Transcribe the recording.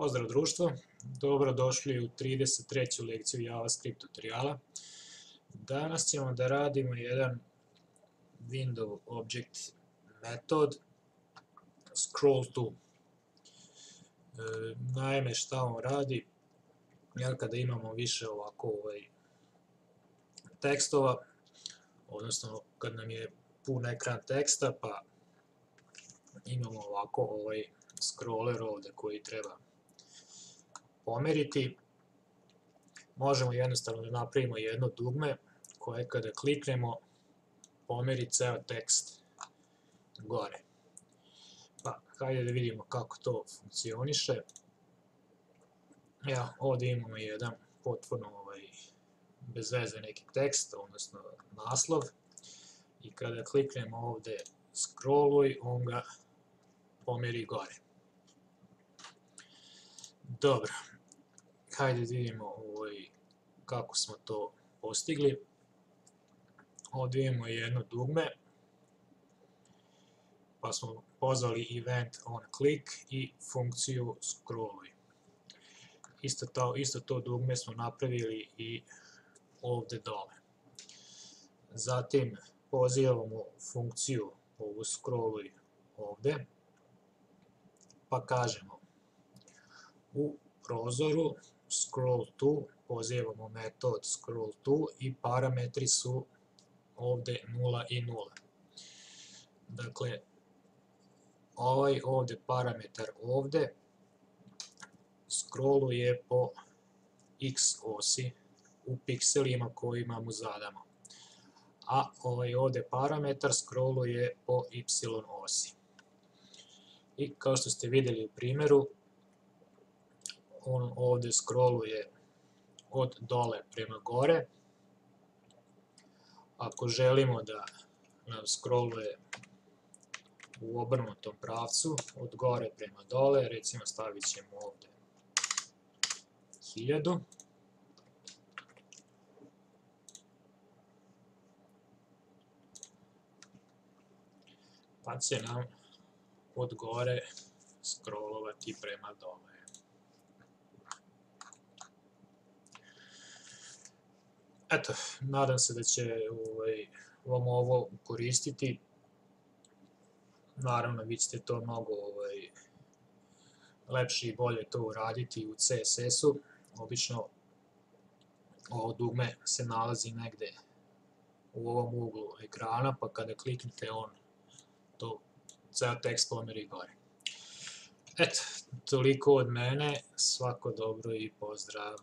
Pozdrav društvo, dobrodošli u 33. lekciju JavaScript tutoriala. Danas ćemo da radimo jedan window object metod scroll to. Naime, šta on radi? Kada imamo više ovako tekstova, odnosno kad nam je pun ekran teksta, pa imamo ovako scroller ovde koji treba pomeriti, možemo jednostavno da napravimo jedno dugme koje kada kliknemo pomeri ceo tekst gore. Pa, hajde da vidimo kako to funkcioniše. Evo, ovde imamo jedan potpuno bez veze neki tekst, odnosno naslov, i kada kliknemo ovde scrolluj, on ga pomeri gore. Dobro, hajde da vidimo kako smo to postigli. Ovdje imamo jedno dugme, pa smo pozvali event onClick i funkciju scrolluj. Isto to dugme smo napravili i ovde dole. Zatim pozivamo funkciju ovu scrolluj ovde, pa kažemo u prozoru scroll to, pozivamo metod scroll to i parametri su ovde 0 i 0. Dakle, ovde parametar ovde scrolluje po x osi u pikselima kojima mu zadamo, a ovde parametar scrolluje po y osi. I kao što ste vidjeli u primjeru, on ovde scrolluje od dole prema gore. Ako želimo da nam scrolluje u obrnutom pravcu, od gore prema dole, recimo stavit ćemo ovde 1000. Pa će nam od gore scrollovati prema dole. Eto, nadam se da će vam ovo koristiti. Naravno, vi ćete to mnogo lepše i bolje to uraditi u CSS-u. Obično ovo dugme se nalazi negde u ovom uglu ekrana, pa kada kliknete on to ceo tekst pomeri gore. Eto, toliko od mene, svako dobro i pozdrav!